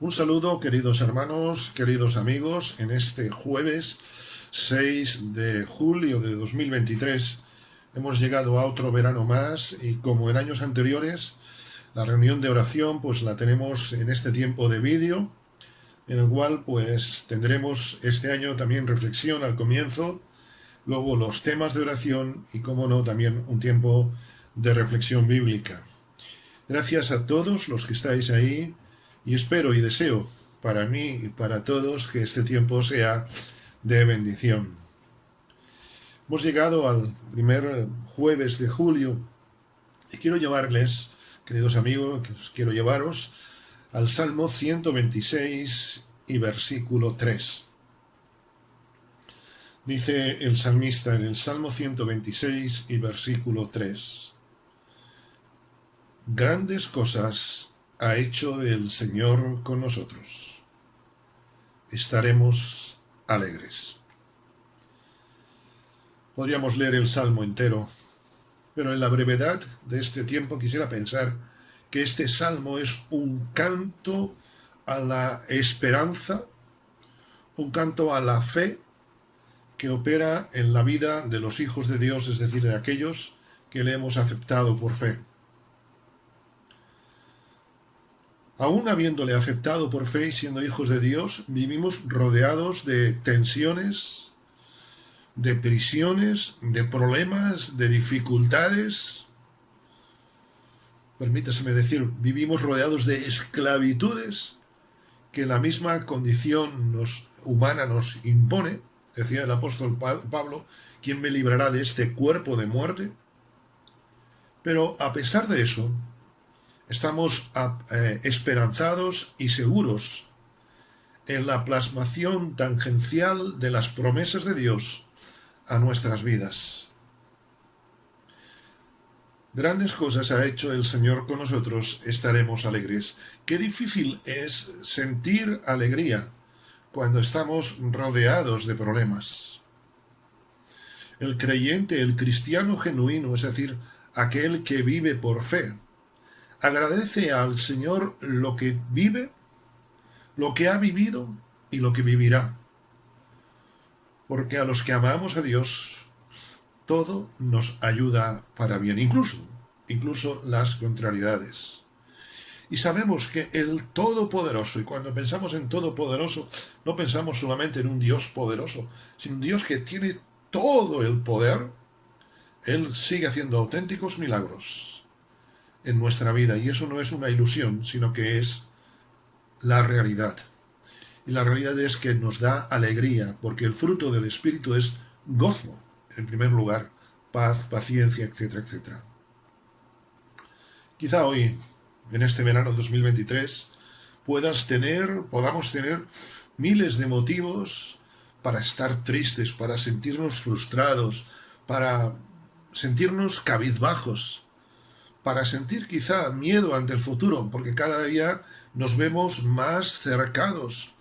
Un saludo, queridos hermanos, queridos amigos, en este jueves 6 de julio de 2023. Hemos llegado a otro verano más y como en años anteriores, la reunión de oración pues la tenemos en este tiempo de vídeo, en el cual pues tendremos este año también reflexión al comienzo, luego los temas de oración y, como no, también un tiempo de reflexión bíblica. Gracias a todos los que estáis ahí y espero y deseo para mí y para todos que este tiempo sea de bendición. Hemos llegado al primer jueves de julio y quiero llevarles, queridos amigos, quiero llevaros al Salmo 126 y versículo 3. Dice el salmista en el Salmo 126 y versículo 3: Grandes cosas ha hecho el Señor con nosotros. Estaremos alegres. Podríamos leer el Salmo entero, pero en la brevedad de este tiempo quisiera pensar que este Salmo es un canto a la esperanza, un canto a la fe que opera en la vida de los hijos de Dios, es decir, de aquellos que le hemos aceptado por fe. Aún habiéndole aceptado por fe y siendo hijos de Dios, vivimos rodeados de tensiones, de prisiones, de problemas, de dificultades. Permítaseme decir, vivimos rodeados de esclavitudes que la misma condición humana nos impone. Decía el apóstol Pablo: ¿quién me librará de este cuerpo de muerte? Pero a pesar de eso, estamos esperanzados y seguros en la plasmación tangencial de las promesas de Dios a nuestras vidas. Grandes cosas ha hecho el Señor con nosotros, estaremos alegres. Qué difícil es sentir alegría cuando estamos rodeados de problemas. El creyente, el cristiano genuino, es decir, aquel que vive por fe, agradece al Señor lo que vive, lo que ha vivido y lo que vivirá. Porque a los que amamos a Dios, todo nos ayuda para bien, incluso las contrariedades. Y sabemos que el Todopoderoso, y cuando pensamos en Todopoderoso, no pensamos solamente en un Dios poderoso, sino un Dios que tiene todo el poder. Él sigue haciendo auténticos milagros en nuestra vida, y eso no es una ilusión, sino que es la realidad. Y la realidad es que nos da alegría, porque el fruto del Espíritu es gozo, en primer lugar, paz, paciencia, etcétera, etcétera. Quizá hoy, en este verano 2023, podamos tener miles de motivos para estar tristes, para sentirnos frustrados, para sentirnos cabizbajos, para sentir quizá miedo ante el futuro, porque cada día nos vemos más cercados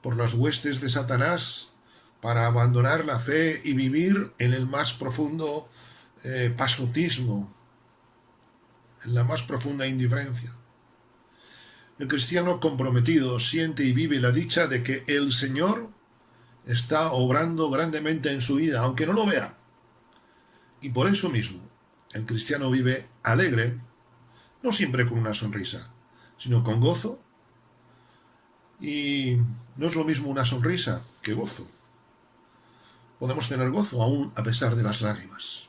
por las huestes de Satanás para abandonar la fe y vivir en el más profundo pasotismo, en la más profunda indiferencia. El cristiano comprometido siente y vive la dicha de que el Señor está obrando grandemente en su vida, aunque no lo vea. Y por eso mismo, el cristiano vive alegre, no siempre con una sonrisa, sino con gozo. Y no es lo mismo una sonrisa que gozo. Podemos tener gozo aún a pesar de las lágrimas.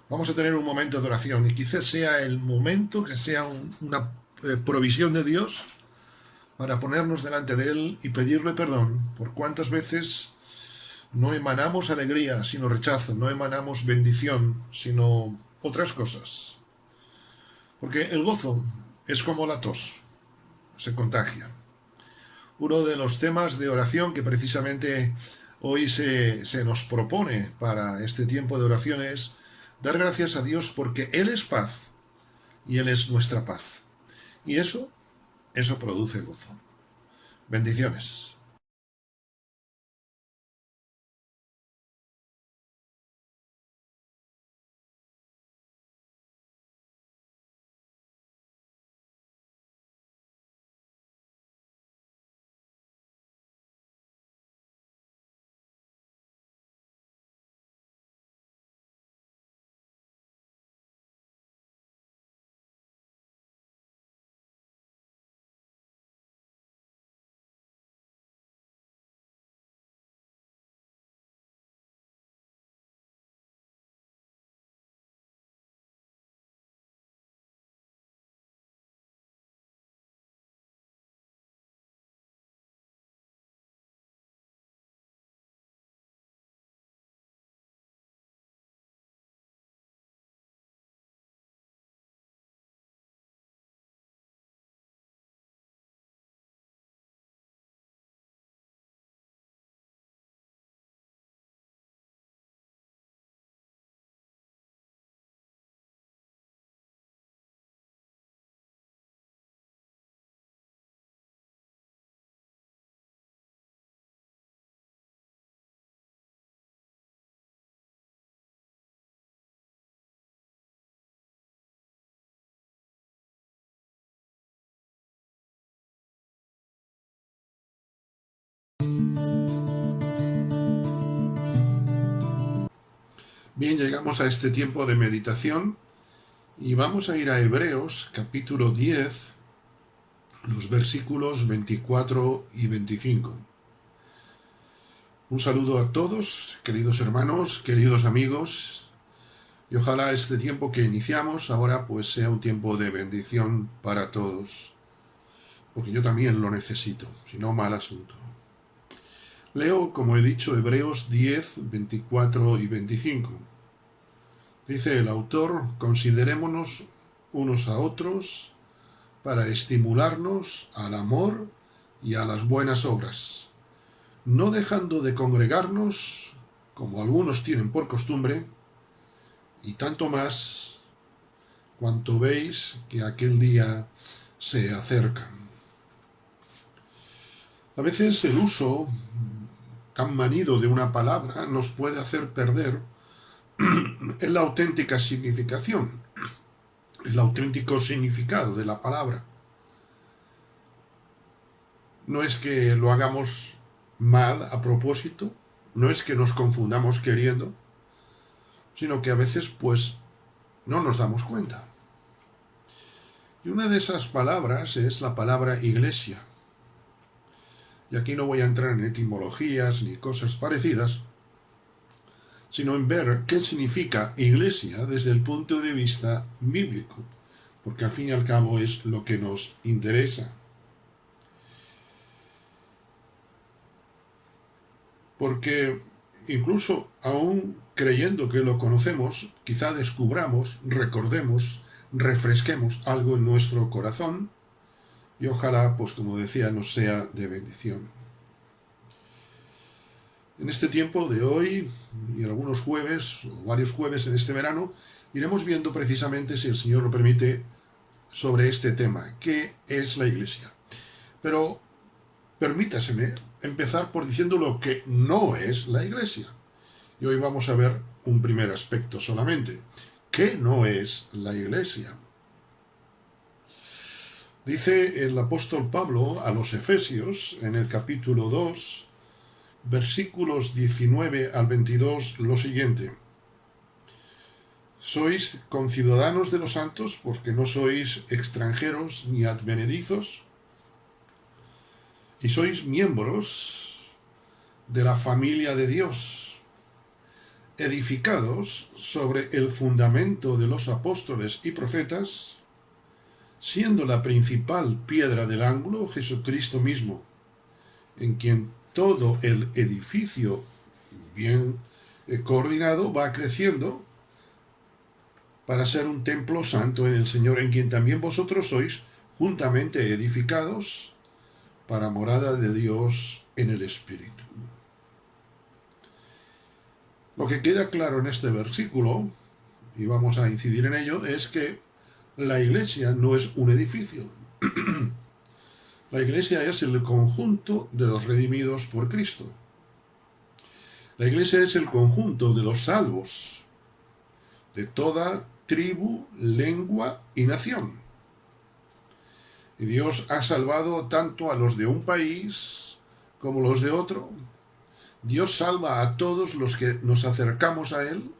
Vamos a tener un momento de oración y quizás sea el momento que sea una provisión de Dios para ponernos delante de Él y pedirle perdón por cuántas veces no emanamos alegría sino rechazo, no emanamos bendición sino otras cosas. Porque el gozo es como la tos, se contagia. Uno de los temas de oración que precisamente hoy se nos propone para este tiempo de oración es dar gracias a Dios porque Él es paz y Él es nuestra paz. Y eso produce gozo. Bendiciones. Bien, llegamos a este tiempo de meditación y vamos a ir a Hebreos capítulo 10, los versículos 24 y 25. Un saludo a todos, queridos hermanos, queridos amigos, y ojalá este tiempo que iniciamos ahora pues sea un tiempo de bendición para todos, porque yo también lo necesito, si no, mal asunto. Leo, como he dicho, Hebreos 10, 24 y 25. Dice el autor: considerémonos unos a otros para estimularnos al amor y a las buenas obras, no dejando de congregarnos, como algunos tienen por costumbre, y tanto más cuanto veis que aquel día se acerca. A veces el uso tan manido de una palabra nos puede hacer perder la auténtica significación, el auténtico significado de la palabra. No es que lo hagamos mal a propósito, no es que nos confundamos queriendo, sino que a veces pues no nos damos cuenta. Y una de esas palabras es la palabra iglesia. Y aquí no voy a entrar en etimologías ni cosas parecidas, sino en ver qué significa iglesia desde el punto de vista bíblico, porque al fin y al cabo es lo que nos interesa. Porque incluso aún creyendo que lo conocemos, quizá descubramos, recordemos, refresquemos algo en nuestro corazón, y ojalá, pues como decía, nos sea de bendición. En este tiempo de hoy y algunos jueves, o varios jueves en este verano, iremos viendo precisamente, si el Señor lo permite, sobre este tema, ¿qué es la iglesia? Pero permítaseme empezar por diciendo lo que no es la iglesia. Y hoy vamos a ver un primer aspecto solamente. ¿Qué no es la iglesia? Dice el apóstol Pablo a los Efesios en el capítulo 2, versículos 19 al 22, lo siguiente: sois conciudadanos de los santos, porque no sois extranjeros ni advenedizos, y sois miembros de la familia de Dios, edificados sobre el fundamento de los apóstoles y profetas, siendo la principal piedra del ángulo Jesucristo mismo, en quien todo el edificio bien coordinado va creciendo para ser un templo santo en el Señor, en quien también vosotros sois juntamente edificados para morada de Dios en el Espíritu. Lo que queda claro en este versículo, y vamos a incidir en ello, es que la iglesia no es un edificio. La iglesia es el conjunto de los redimidos por Cristo. La iglesia es el conjunto de los salvos, de toda tribu, lengua y nación. Y Dios ha salvado tanto a los de un país como los de otro. Dios salva a todos los que nos acercamos a Él,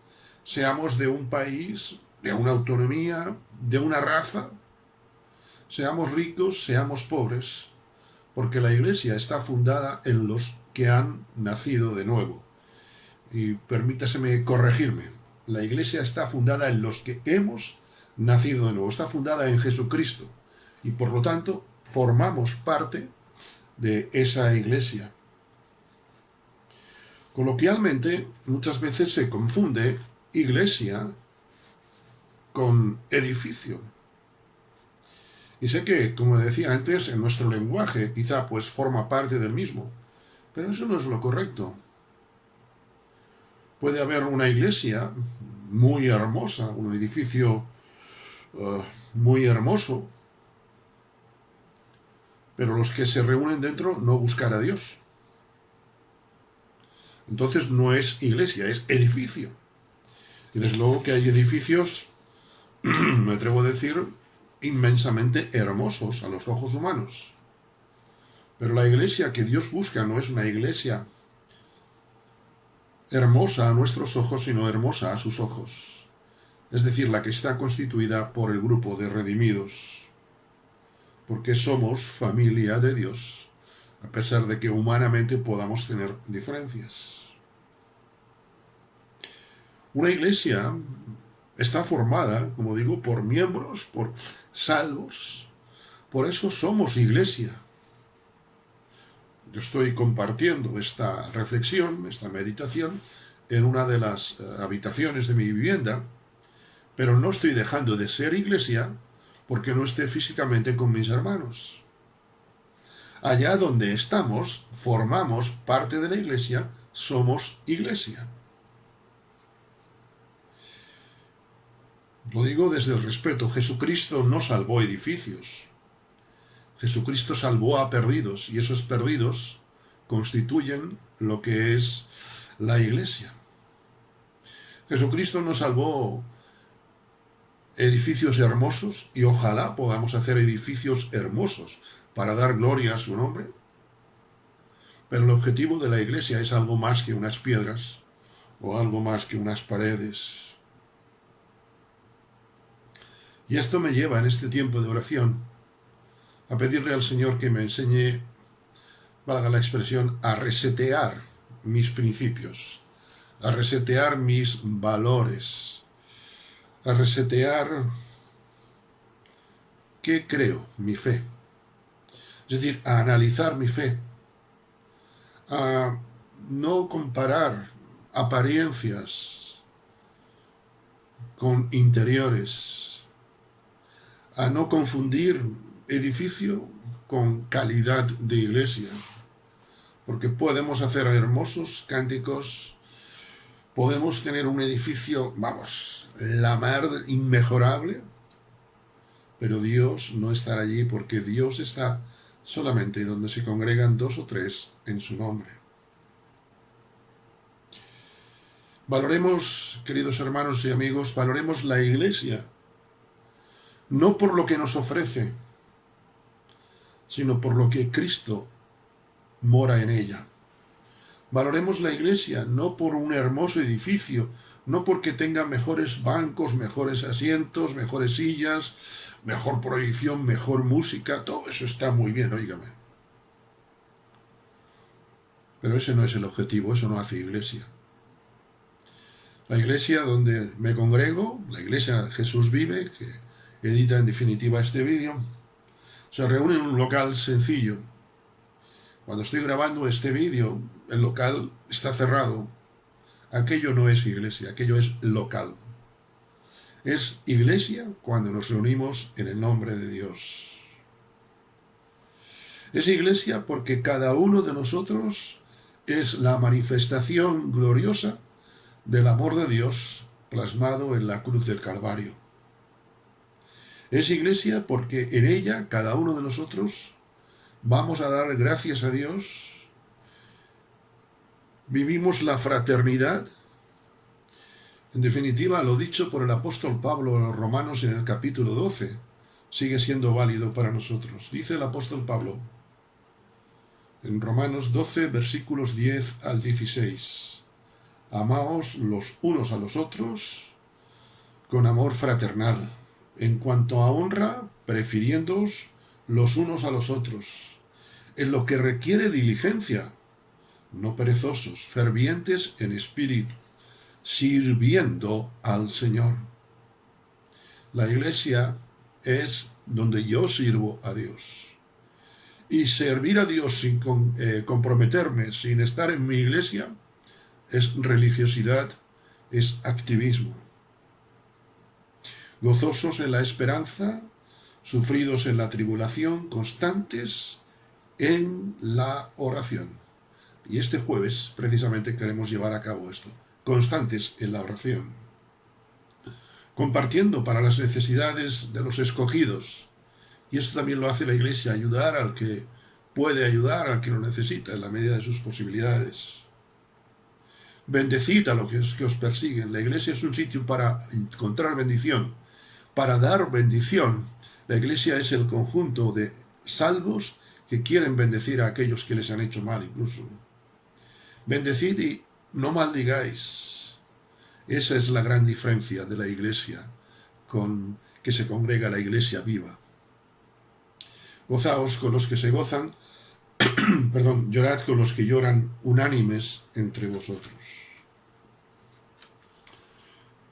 seamos de un país, de una autonomía, de una raza, seamos ricos, seamos pobres, porque la iglesia está fundada en los que han nacido de nuevo. Y permítaseme corregirme, la iglesia está fundada en los que hemos nacido de nuevo, está fundada en Jesucristo, y por lo tanto formamos parte de esa iglesia. Coloquialmente, muchas veces se confunde iglesia con edificio. Y sé que, como decía antes, en nuestro lenguaje quizá pues forma parte del mismo, pero eso no es lo correcto. Puede haber una iglesia muy hermosa, un edificio muy hermoso, pero los que se reúnen dentro no buscan a Dios. Entonces no es iglesia, es edificio. Y desde luego que hay edificios, me atrevo a decir, inmensamente hermosos a los ojos humanos. Pero la iglesia que Dios busca no es una iglesia hermosa a nuestros ojos, sino hermosa a sus ojos. Es decir, la que está constituida por el grupo de redimidos, porque somos familia de Dios, a pesar de que humanamente podamos tener diferencias. Una iglesia está formada, como digo, por miembros, por salvos. Por eso somos iglesia. Yo estoy compartiendo esta reflexión, esta meditación, en una de las habitaciones de mi vivienda, pero no estoy dejando de ser iglesia porque no esté físicamente con mis hermanos. Allá donde estamos, formamos parte de la iglesia, somos iglesia. Lo digo desde el respeto. Jesucristo no salvó edificios. Jesucristo salvó a perdidos, y esos perdidos constituyen lo que es la iglesia. Jesucristo no salvó edificios hermosos, y ojalá podamos hacer edificios hermosos para dar gloria a su nombre. Pero el objetivo de la iglesia es algo más que unas piedras o algo más que unas paredes. Y esto me lleva en este tiempo de oración a pedirle al Señor que me enseñe, valga la expresión, a resetear mis principios, a resetear mis valores, a resetear qué creo, mi fe. Es decir, a analizar mi fe, a no comparar apariencias con interiores, a no confundir edificio con calidad de iglesia, porque podemos hacer hermosos cánticos, podemos tener un edificio, la mar inmejorable, pero Dios no estará allí, porque Dios está solamente donde se congregan 2 o 3 en su nombre. Valoremos, queridos hermanos y amigos, valoremos la iglesia, no por lo que nos ofrece, sino por lo que Cristo mora en ella. Valoremos la iglesia no por un hermoso edificio, no porque tenga mejores bancos, mejores asientos, mejores sillas, mejor proyección, mejor música, todo eso está muy bien, óigame. Pero ese no es el objetivo, eso no hace iglesia. La iglesia donde me congrego, la iglesia Jesús Vive, que edita en definitiva este vídeo, se reúne en un local sencillo. Cuando estoy grabando este vídeo, el local está cerrado. Aquello no es iglesia, aquello es local. Es iglesia cuando nos reunimos en el nombre de Dios. Es iglesia porque cada uno de nosotros es la manifestación gloriosa del amor de Dios plasmado en la cruz del Calvario. Es iglesia porque en ella cada uno de nosotros vamos a dar gracias a Dios, vivimos la fraternidad. En definitiva, lo dicho por el apóstol Pablo a los Romanos en el capítulo 12 sigue siendo válido para nosotros. Dice el apóstol Pablo en Romanos 12, versículos 10 al 16: Amaos los unos a los otros con amor fraternal. En cuanto a honra, prefiriéndoos los unos a los otros. En lo que requiere diligencia, no perezosos, fervientes en espíritu, sirviendo al Señor. La iglesia es donde yo sirvo a Dios. Y servir a Dios sin comprometerme, sin estar en mi iglesia, es religiosidad, es activismo. Gozosos en la esperanza, sufridos en la tribulación, constantes en la oración. Y este jueves precisamente queremos llevar a cabo esto, constantes en la oración, compartiendo para las necesidades de los escogidos. Y esto también lo hace la iglesia, ayudar al que puede ayudar, al que lo necesita, en la medida de sus posibilidades. Bendecid a los que os persiguen. La iglesia es un sitio para encontrar bendición, para dar bendición. La iglesia es el conjunto de salvos que quieren bendecir a aquellos que les han hecho mal incluso. Bendecid y no maldigáis. Esa es la gran diferencia de la iglesia con que se congrega la iglesia viva. Gozaos con los que se gozan, perdón, llorad con los que lloran, unánimes entre vosotros.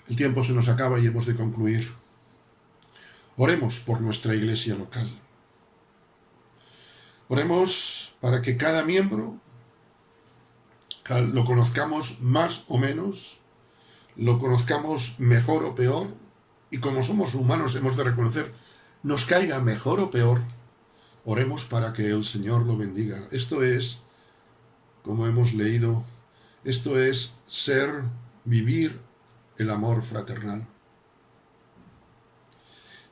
El tiempo se nos acaba y hemos de concluir. Oremos por nuestra iglesia local. Oremos para que cada miembro lo conozcamos más o menos, lo conozcamos mejor o peor, y como somos humanos hemos de reconocer, nos caiga mejor o peor, oremos para que el Señor lo bendiga. Esto es, como hemos leído, esto es vivir el amor fraternal.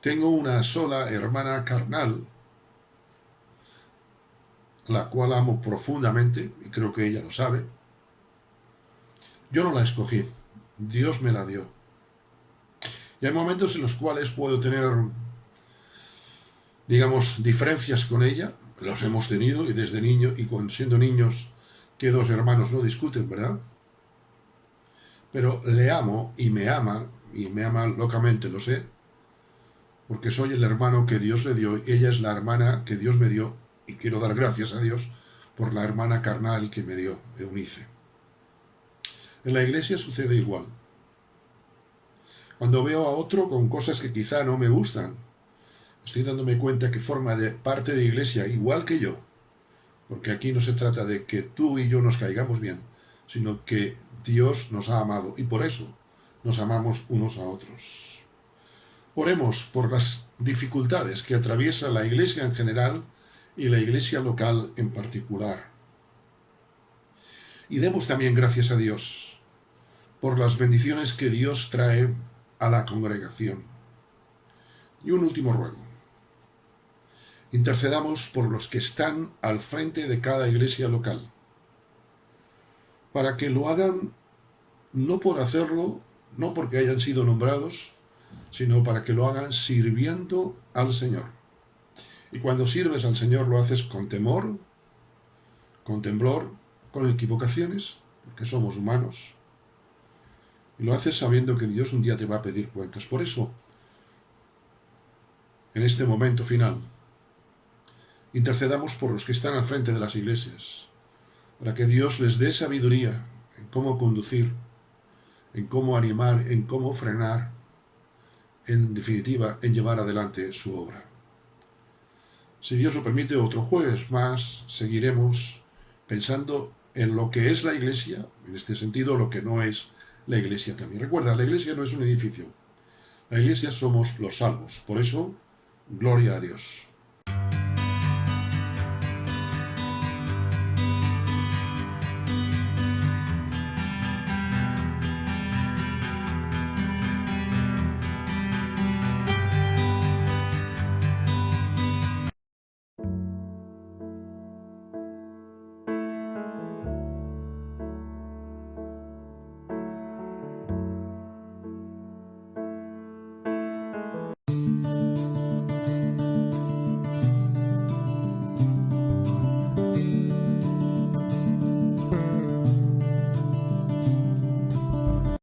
Tengo una sola hermana carnal, la cual amo profundamente, y creo que ella lo sabe. Yo no la escogí, Dios me la dio. Y hay momentos en los cuales puedo tener, digamos, diferencias con ella, los hemos tenido, y desde niño, y cuando siendo niños, que dos hermanos no discuten, ¿verdad? Pero le amo y me ama locamente, lo sé, porque soy el hermano que Dios le dio, y ella es la hermana que Dios me dio, y quiero dar gracias a Dios por la hermana carnal que me dio, Eunice. En la iglesia sucede igual. Cuando veo a otro con cosas que quizá no me gustan, estoy dándome cuenta que forma parte de iglesia igual que yo, porque aquí no se trata de que tú y yo nos caigamos bien, sino que Dios nos ha amado y por eso nos amamos unos a otros. Oremos por las dificultades que atraviesa la iglesia en general y la iglesia local en particular. Y demos también gracias a Dios por las bendiciones que Dios trae a la congregación. Y un último ruego. Intercedamos por los que están al frente de cada iglesia local, para que lo hagan no por hacerlo, no porque hayan sido nombrados, sino para que lo hagan sirviendo al Señor. Y cuando sirves al Señor lo haces con temor, con temblor, con equivocaciones, porque somos humanos. Y lo haces sabiendo que Dios un día te va a pedir cuentas. Por eso, en este momento final, intercedamos por los que están al frente de las iglesias, para que Dios les dé sabiduría en cómo conducir, en cómo animar, en cómo frenar, en definitiva, en llevar adelante su obra. Si Dios lo permite, otro jueves más seguiremos pensando en lo que es la iglesia, en este sentido, lo que no es la iglesia también. Recuerda, la iglesia no es un edificio, la iglesia somos los salvos, por eso, gloria a Dios.